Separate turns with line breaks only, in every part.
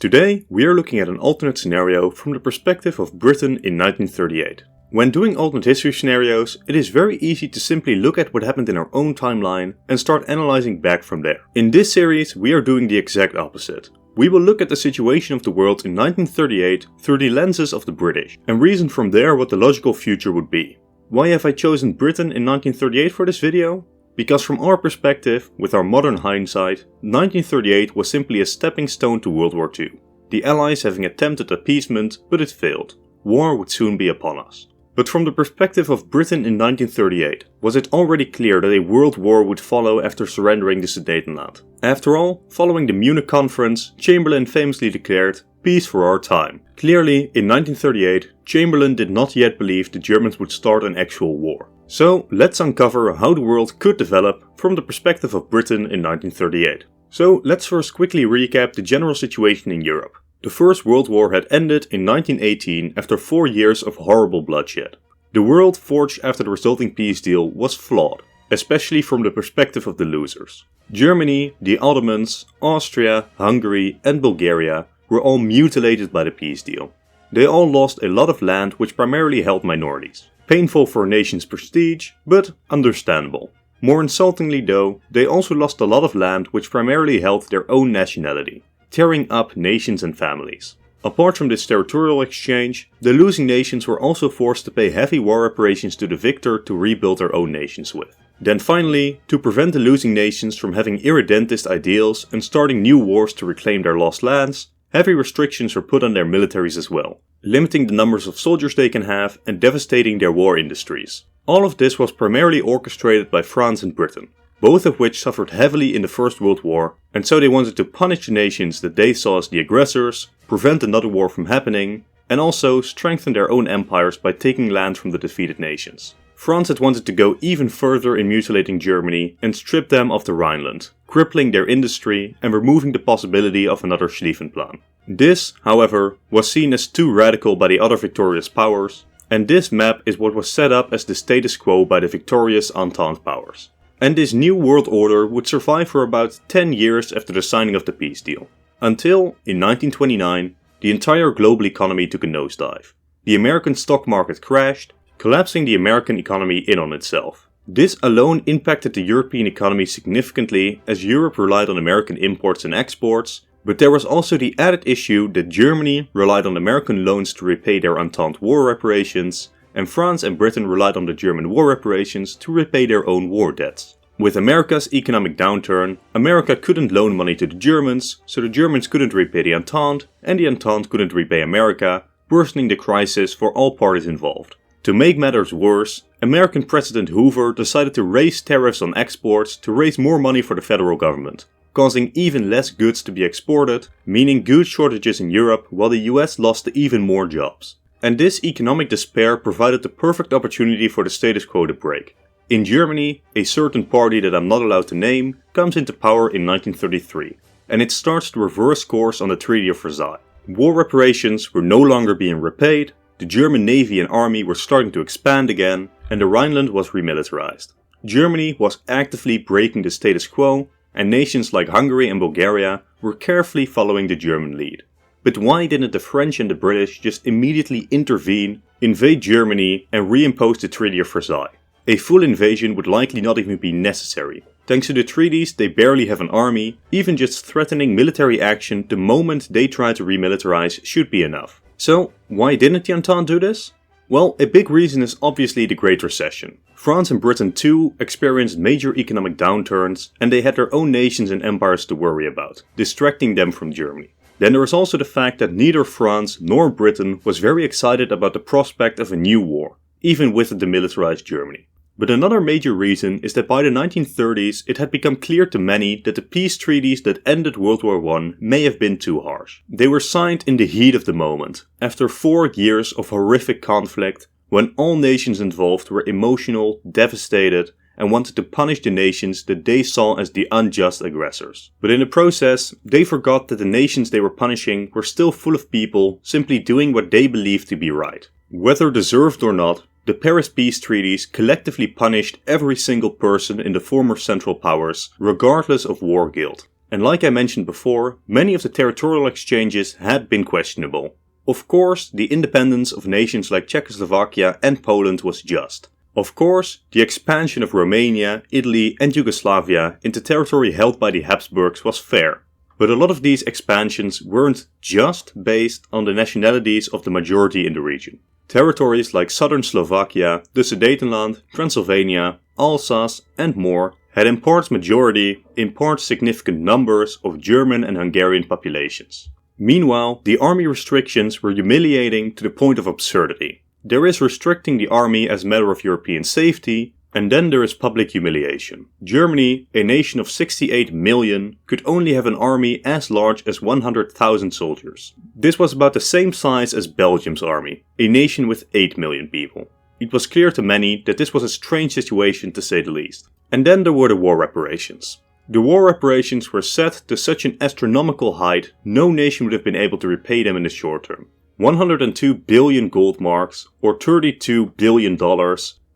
Today, we are looking at an alternate scenario from the perspective of Britain in 1938. When doing alternate history scenarios, it is very easy to simply look at what happened in our own timeline and start analyzing back from there. In this series, we are doing the exact opposite. We will look at the situation of the world in 1938 through the lenses of the British, and reason from there what the logical future would be. Why have I chosen Britain in 1938 for this video? Because from our perspective, with our modern hindsight, 1938 was simply a stepping stone to World War II. The Allies having attempted appeasement, but it failed. War would soon be upon us. But from the perspective of Britain in 1938, was it already clear that a world war would follow after surrendering the Sudetenland? After all, following the Munich conference, Chamberlain famously declared, "Peace for our time." Clearly, in 1938, Chamberlain did not yet believe the Germans would start an actual war. So, let's uncover how the world could develop from the perspective of Britain in 1938. So, let's first quickly recap the general situation in Europe. The First World War had ended in 1918 after 4 years of horrible bloodshed. The world forged after the resulting peace deal was flawed, especially from the perspective of the losers. Germany, the Ottomans, Austria, Hungary and Bulgaria were all mutilated by the peace deal. They all lost a lot of land which primarily held minorities. Painful for a nation's prestige, but understandable. More insultingly though, they also lost a lot of land which primarily held their own nationality, tearing up nations and families. Apart from this territorial exchange, the losing nations were also forced to pay heavy war reparations to the victor to rebuild their own nations with. Then finally, to prevent the losing nations from having irredentist ideals and starting new wars to reclaim their lost lands, heavy restrictions were put on their militaries as well, limiting the numbers of soldiers they can have and devastating their war industries. All of this was primarily orchestrated by France and Britain, both of which suffered heavily in the First World War, and so they wanted to punish the nations that they saw as the aggressors, prevent another war from happening, and also strengthen their own empires by taking land from the defeated nations. France had wanted to go even further in mutilating Germany and strip them of the Rhineland, crippling their industry and removing the possibility of another Schlieffenplan. This, however, was seen as too radical by the other victorious powers, and this map is what was set up as the status quo by the victorious Entente powers. And this new world order would survive for about 10 years after the signing of the peace deal. Until, in 1929, the entire global economy took a nosedive. The American stock market crashed, collapsing the American economy in on itself. This alone impacted the European economy significantly as Europe relied on American imports and exports, but there was also the added issue that Germany relied on American loans to repay their Entente war reparations, and France and Britain relied on the German war reparations to repay their own war debts. With America's economic downturn, America couldn't loan money to the Germans, so the Germans couldn't repay the Entente, and the Entente couldn't repay America, worsening the crisis for all parties involved. To make matters worse, American President Hoover decided to raise tariffs on exports to raise more money for the federal government, causing even less goods to be exported, meaning goods shortages in Europe while the US lost even more jobs. And this economic despair provided the perfect opportunity for the status quo to break. In Germany, a certain party that I'm not allowed to name comes into power in 1933, and it starts to reverse course on the Treaty of Versailles. War reparations were no longer being repaid, the German navy and army were starting to expand again, and the Rhineland was remilitarized. Germany was actively breaking the status quo, and nations like Hungary and Bulgaria were carefully following the German lead. But why didn't the French and the British just immediately intervene, invade Germany and reimpose the Treaty of Versailles? A full invasion would likely not even be necessary. Thanks to the treaties, they barely have an army, even just threatening military action the moment they try to remilitarize should be enough. So, why didn't the Entente do this? Well, a big reason is obviously the Great Recession. France and Britain too experienced major economic downturns, and they had their own nations and empires to worry about, distracting them from Germany. Then there is also the fact that neither France nor Britain was very excited about the prospect of a new war, even with a demilitarized Germany. But another major reason is that by the 1930s it had become clear to many that the peace treaties that ended World War I may have been too harsh. They were signed in the heat of the moment, after 4 years of horrific conflict, when all nations involved were emotional, devastated, and wanted to punish the nations that they saw as the unjust aggressors. But in the process, they forgot that the nations they were punishing were still full of people simply doing what they believed to be right. Whether deserved or not, the Paris peace treaties collectively punished every single person in the former Central Powers, regardless of war guilt. And like I mentioned before, many of the territorial exchanges had been questionable. Of course, the independence of nations like Czechoslovakia and Poland was just. Of course, the expansion of Romania, Italy and Yugoslavia into territory held by the Habsburgs was fair. But a lot of these expansions weren't just based on the nationalities of the majority in the region. Territories like southern Slovakia, the Sudetenland, Transylvania, Alsace and more had in part majority, in part significant numbers of German and Hungarian populations. Meanwhile, the army restrictions were humiliating to the point of absurdity. There is restricting the army as a matter of European safety, and then there is public humiliation. Germany, a nation of 68 million, could only have an army as large as 100,000 soldiers. This was about the same size as Belgium's army, a nation with 8 million people. It was clear to many that this was a strange situation to say the least. And then there were the war reparations. The war reparations were set to such an astronomical height, no nation would have been able to repay them in the short term. 102 billion gold marks, or $32 billion,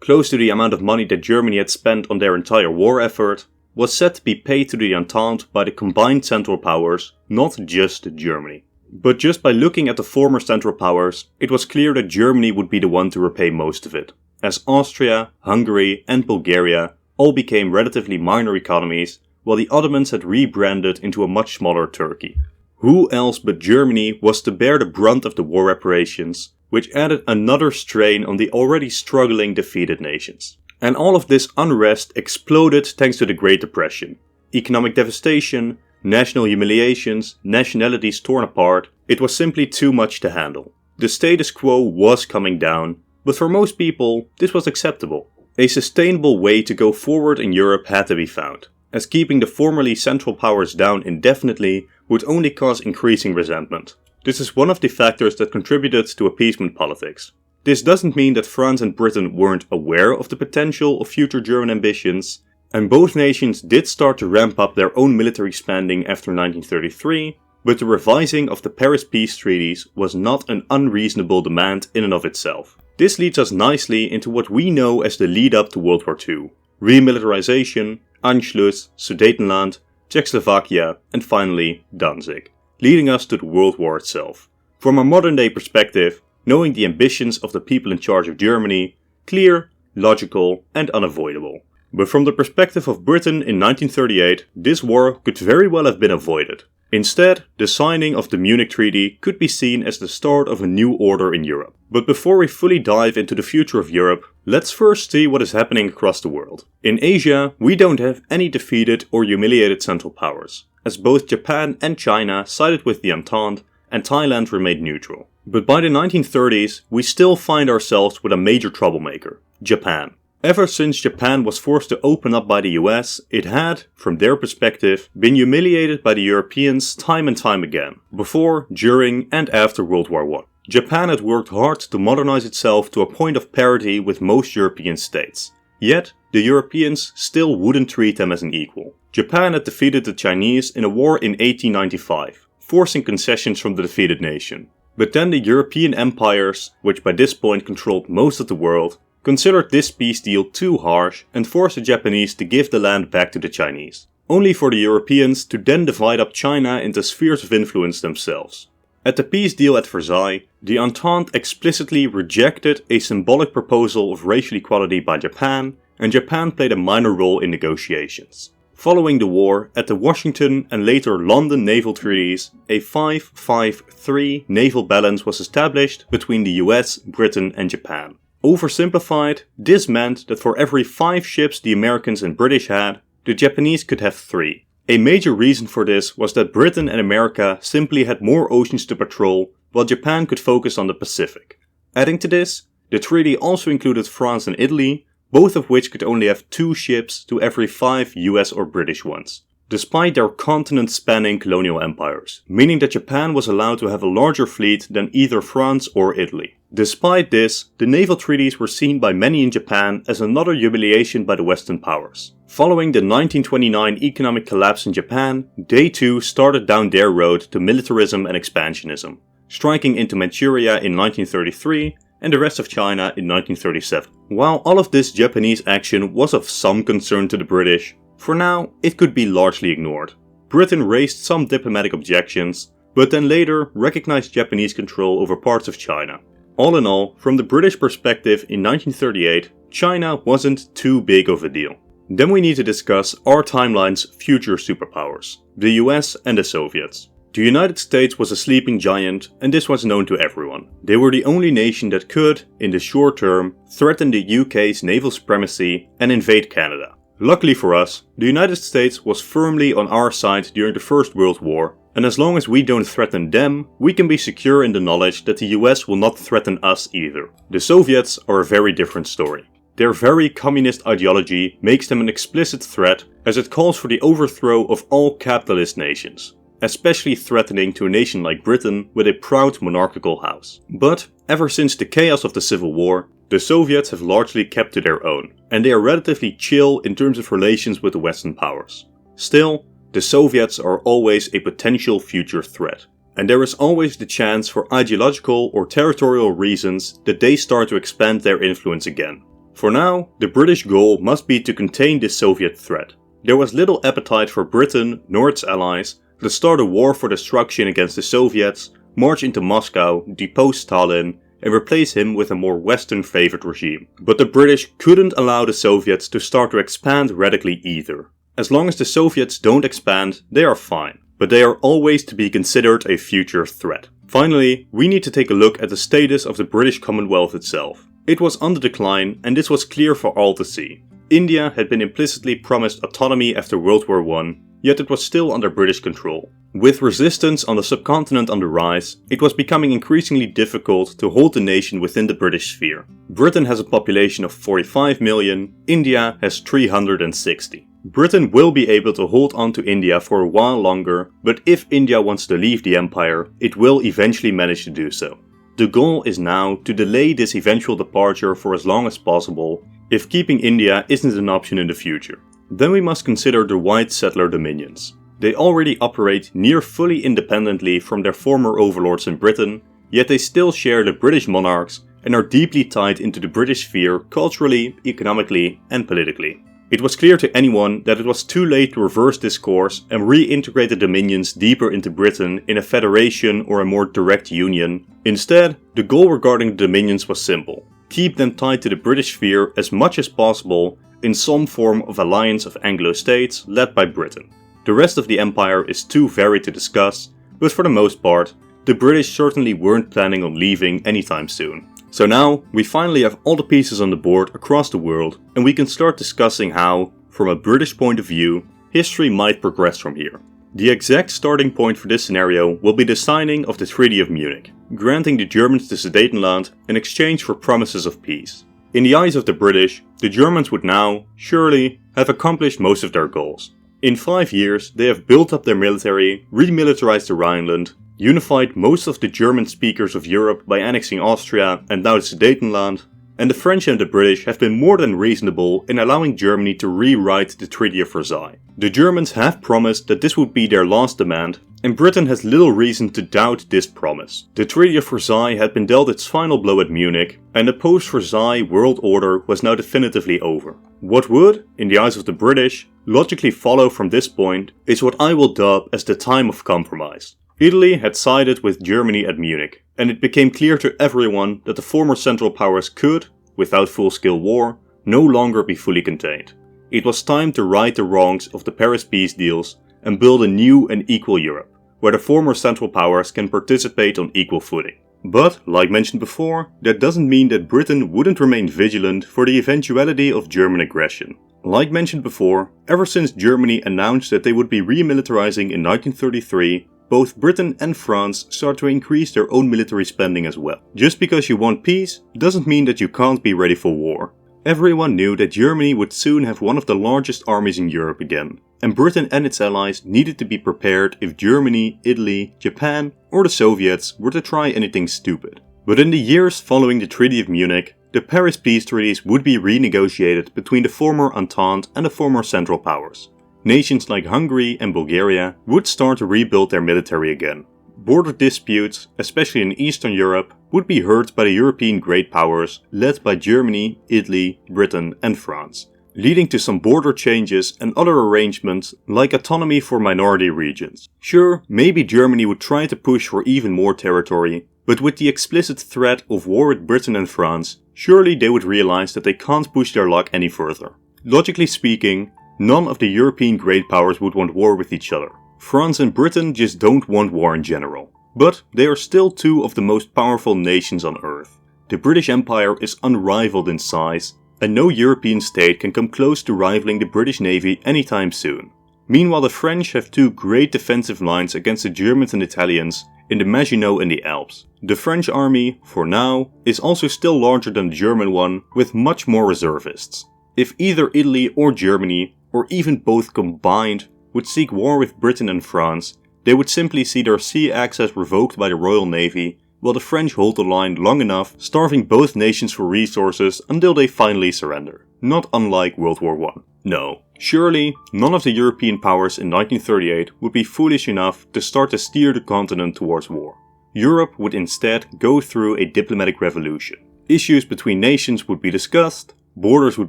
close to the amount of money that Germany had spent on their entire war effort, was set to be paid to the Entente by the combined Central Powers, not just Germany. But just by looking at the former Central Powers, it was clear that Germany would be the one to repay most of it, as Austria, Hungary and Bulgaria all became relatively minor economies, while the Ottomans had rebranded into a much smaller Turkey. Who else but Germany was to bear the brunt of the war reparations, which added another strain on the already struggling defeated nations. And all of this unrest exploded thanks to the Great Depression. Economic devastation, national humiliations, nationalities torn apart, it was simply too much to handle. The status quo was coming down, but for most people this was acceptable. A sustainable way to go forward in Europe had to be found, as keeping the formerly Central Powers down indefinitely would only cause increasing resentment. This is one of the factors that contributed to appeasement politics. This doesn't mean that France and Britain weren't aware of the potential of future German ambitions, and both nations did start to ramp up their own military spending after 1933, but the revising of the Paris peace treaties was not an unreasonable demand in and of itself. This leads us nicely into what we know as the lead up to World War II. Remilitarization, Anschluss, Sudetenland, Czechoslovakia and finally Danzig, leading us to the World War itself. From a modern day perspective, knowing the ambitions of the people in charge of Germany, clear, logical and unavoidable. But from the perspective of Britain in 1938, this war could very well have been avoided. Instead, the signing of the Munich Treaty could be seen as the start of a new order in Europe. But before we fully dive into the future of Europe, let's first see what is happening across the world. In Asia, we don't have any defeated or humiliated Central Powers, as both Japan and China sided with the Entente and Thailand remained neutral. But by the 1930s, we still find ourselves with a major troublemaker, Japan. Ever since Japan was forced to open up by the US, it had, from their perspective, been humiliated by the Europeans time and time again, before, during and after World War I. Japan had worked hard to modernize itself to a point of parity with most European states. Yet, the Europeans still wouldn't treat them as an equal. Japan had defeated the Chinese in a war in 1895, forcing concessions from the defeated nation. But then the European empires, which by this point controlled most of the world, considered this peace deal too harsh and forced the Japanese to give the land back to the Chinese, only for the Europeans to then divide up China into spheres of influence themselves. At the peace deal at Versailles, the Entente explicitly rejected a symbolic proposal of racial equality by Japan, and Japan played a minor role in negotiations. Following the war, at the Washington and later London naval treaties, a 5-5-3 naval balance was established between the US, Britain and Japan. Oversimplified, this meant that for every 5 ships the Americans and British had, the Japanese could have 3. A major reason for this was that Britain and America simply had more oceans to patrol, while Japan could focus on the Pacific. Adding to this, the treaty also included France and Italy, both of which could only have 2 ships to every 5 US or British ones, despite their continent-spanning colonial empires, meaning that Japan was allowed to have a larger fleet than either France or Italy. Despite this, the naval treaties were seen by many in Japan as another humiliation by the Western powers. Following the 1929 economic collapse in Japan, they too started down their road to militarism and expansionism, striking into Manchuria in 1933 and the rest of China in 1937. While all of this Japanese action was of some concern to the British, for now it could be largely ignored. Britain raised some diplomatic objections, but then later recognized Japanese control over parts of China. All in all, from the British perspective in 1938, China wasn't too big of a deal. Then we need to discuss our timeline's future superpowers, the US and the Soviets. The United States was a sleeping giant, and this was known to everyone. They were the only nation that could, in the short term, threaten the UK's naval supremacy and invade Canada. Luckily for us, the United States was firmly on our side during the First World War, and as long as we don't threaten them, we can be secure in the knowledge that the US will not threaten us either. The Soviets are a very different story. Their very communist ideology makes them an explicit threat, as it calls for the overthrow of all capitalist nations, especially threatening to a nation like Britain with a proud monarchical house. But ever since the chaos of the Civil War, the Soviets have largely kept to their own, and they are relatively chill in terms of relations with the Western powers. Still, the Soviets are always a potential future threat, and there is always the chance for ideological or territorial reasons that they start to expand their influence again. For now, the British goal must be to contain this Soviet threat. There was little appetite for Britain nor its allies to start a war for destruction against the Soviets, march into Moscow, depose Stalin, and replace him with a more Western-favored regime. But the British couldn't allow the Soviets to start to expand radically either. As long as the Soviets don't expand, they are fine, but they are always to be considered a future threat. Finally, we need to take a look at the status of the British Commonwealth itself. It was on the decline, and this was clear for all to see. India had been implicitly promised autonomy after World War I, yet it was still under British control. With resistance on the subcontinent on the rise, it was becoming increasingly difficult to hold the nation within the British sphere. Britain has a population of 45 million, India has 360. Britain will be able to hold on to India for a while longer, but if India wants to leave the empire, it will eventually manage to do so. The goal is now to delay this eventual departure for as long as possible, if keeping India isn't an option in the future. Then we must consider the white settler dominions. They already operate near fully independently from their former overlords in Britain, yet they still share the British monarchs and are deeply tied into the British sphere culturally, economically and politically. It was clear to anyone that it was too late to reverse this course and reintegrate the dominions deeper into Britain in a federation or a more direct union. Instead, the goal regarding the dominions was simple: keep them tied to the British sphere as much as possible in some form of alliance of Anglo states led by Britain. The rest of the empire is too varied to discuss, but for the most part, the British certainly weren't planning on leaving anytime soon. So now, we finally have all the pieces on the board across the world, and we can start discussing how, from a British point of view, history might progress from here. The exact starting point for this scenario will be the signing of the Treaty of Munich, granting the Germans the Sudetenland in exchange for promises of peace. In the eyes of the British, the Germans would now, surely, have accomplished most of their goals. In 5 years, they have built up their military, remilitarized the Rhineland, unified most of the German speakers of Europe by annexing Austria and now the Sudetenland, and the French and the British have been more than reasonable in allowing Germany to rewrite the Treaty of Versailles. The Germans have promised that this would be their last demand, and Britain has little reason to doubt this promise. The Treaty of Versailles had been dealt its final blow at Munich, and the post-Versailles world order was now definitively over. What would, in the eyes of the British, logically follow from this point is what I will dub as the time of compromise. Italy had sided with Germany at Munich, and it became clear to everyone that the former Central Powers could, without full-scale war, no longer be fully contained. It was time to right the wrongs of the Paris peace deals and build a new and equal Europe, where the former Central Powers can participate on equal footing. But, like mentioned before, that doesn't mean that Britain wouldn't remain vigilant for the eventuality of German aggression. Like mentioned before, ever since Germany announced that they would be remilitarizing in 1933, both Britain and France start to increase their own military spending as well. Just because you want peace doesn't mean that you can't be ready for war. Everyone knew that Germany would soon have one of the largest armies in Europe again, and Britain and its allies needed to be prepared if Germany, Italy, Japan or the Soviets were to try anything stupid. But in the years following the Treaty of Munich, the Paris peace treaties would be renegotiated between the former Entente and the former Central Powers. Nations like Hungary and Bulgaria would start to rebuild their military again. Border disputes, especially in Eastern Europe, would be heard by the European great powers led by Germany, Italy, Britain and France. leading to some border changes and other arrangements like autonomy for minority regions. Sure, maybe Germany would try to push for even more territory, but with the explicit threat of war with Britain and France, surely they would realize that they can't push their luck any further. Logically speaking, none of the European great powers would want war with each other. France and Britain just don't want war in general. But they are still two of the most powerful nations on Earth. The British Empire is unrivaled in size, and no European state can come close to rivaling the British Navy anytime soon. Meanwhile, the French have two great defensive lines against the Germans and Italians in the Maginot and the Alps. The French army, for now, is also still larger than the German one, with much more reservists. If either Italy or Germany, or even both combined, would seek war with Britain and France, they would simply see their sea access revoked by the Royal Navy, while the French hold the line long enough, starving both nations for resources until they finally surrender. Not unlike World War I. No, surely none of the European powers in 1938 would be foolish enough to start to steer the continent towards war. Europe would instead go through a diplomatic revolution. Issues between nations would be discussed, borders would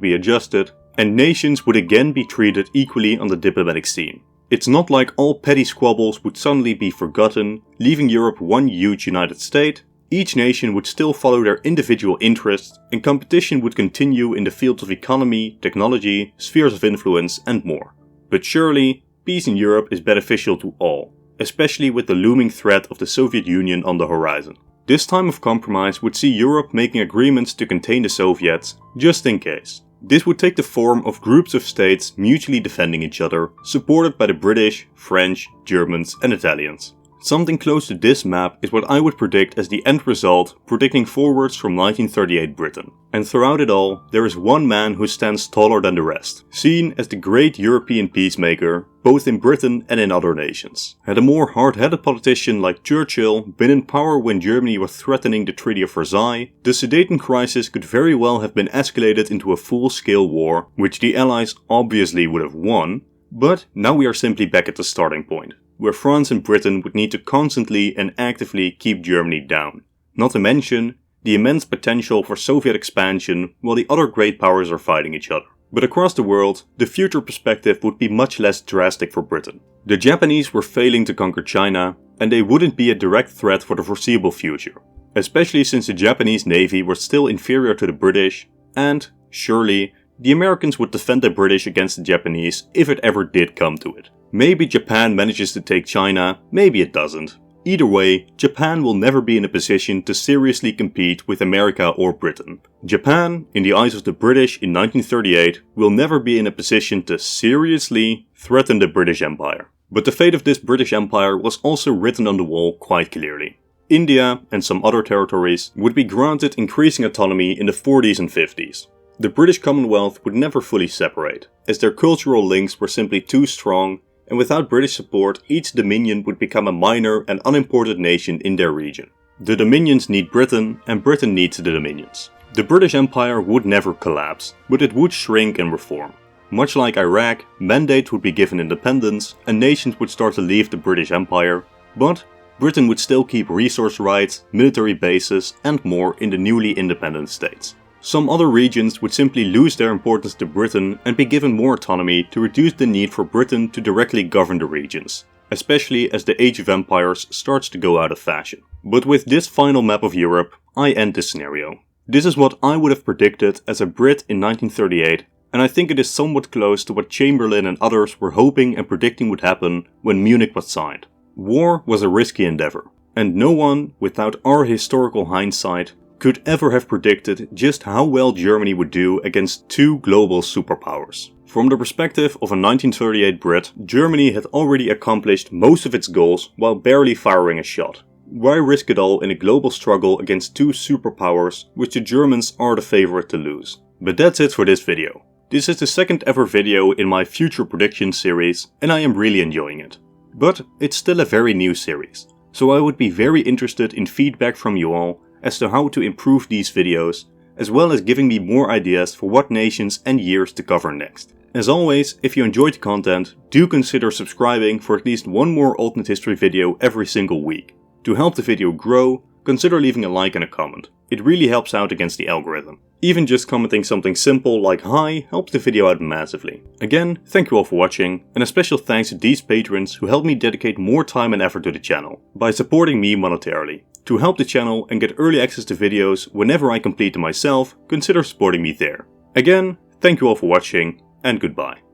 be adjusted, and nations would again be treated equally on the diplomatic scene. It's not like all petty squabbles would suddenly be forgotten, leaving Europe one huge united state. Each nation would still follow their individual interests, and competition would continue in the fields of economy, technology, spheres of influence, and more. But surely, peace in Europe is beneficial to all, especially with the looming threat of the Soviet Union on the horizon. This time of compromise would see Europe making agreements to contain the Soviets, just in case. This would take the form of groups of states mutually defending each other, supported by the British, French, Germans and Italians. Something close to this map is what I would predict as the end result, predicting forwards from 1938 Britain. And throughout it all, there is one man who stands taller than the rest, seen as the great European peacemaker, both in Britain and in other nations. Had a more hard-headed politician like Churchill been in power when Germany was threatening the Treaty of Versailles, the Sudeten crisis could very well have been escalated into a full-scale war, which the Allies obviously would have won, but now we are simply back at the starting point, where France and Britain would need to constantly and actively keep Germany down. Not to mention the immense potential for Soviet expansion while the other great powers are fighting each other. But across the world, the future perspective would be much less drastic for Britain. The Japanese were failing to conquer China, and they wouldn't be a direct threat for the foreseeable future, especially since the Japanese Navy was still inferior to the British, and, surely, the Americans would defend the British against the Japanese if it ever did come to it. Maybe Japan manages to take China, maybe it doesn't. Either way, Japan will never be in a position to seriously compete with America or Britain. Japan, in the eyes of the British in 1938, will never be in a position to seriously threaten the British Empire. But the fate of this British Empire was also written on the wall quite clearly. India and some other territories would be granted increasing autonomy in the 40s and 50s. The British Commonwealth would never fully separate, as their cultural links were simply too strong, and without British support, each dominion would become a minor and unimportant nation in their region. The dominions need Britain, and Britain needs the dominions. The British Empire would never collapse, but it would shrink and reform. Much like Iraq, mandates would be given independence, and nations would start to leave the British Empire, but Britain would still keep resource rights, military bases, and more in the newly independent states. Some other regions would simply lose their importance to Britain and be given more autonomy to reduce the need for Britain to directly govern the regions, especially as the Age of Empires starts to go out of fashion. But with this final map of Europe, I end this scenario. This is what I would have predicted as a Brit in 1938, and I think it is somewhat close to what Chamberlain and others were hoping and predicting would happen when Munich was signed. War was a risky endeavor, and no one, without our historical hindsight, could ever have predicted just how well Germany would do against two global superpowers. From the perspective of a 1938 Brit, Germany had already accomplished most of its goals while barely firing a shot. Why risk it all in a global struggle against two superpowers, which the Germans are the favorite to lose? But that's it for this video. This is the second ever video in my future prediction series, and I am really enjoying it. But it's still a very new series, so I would be very interested in feedback from you all as to how to improve these videos, as well as giving me more ideas for what nations and years to cover next. As always, if you enjoyed the content, do consider subscribing for at least one more alternate history video every single week. To help the video grow, consider leaving a like and a comment. It really helps out against the algorithm. Even just commenting something simple like hi helps the video out massively. Again, thank you all for watching, and a special thanks to these patrons who help me dedicate more time and effort to the channel by supporting me monetarily. To help the channel and get early access to videos whenever I complete them myself, consider supporting me there. Again, thank you all for watching, and goodbye.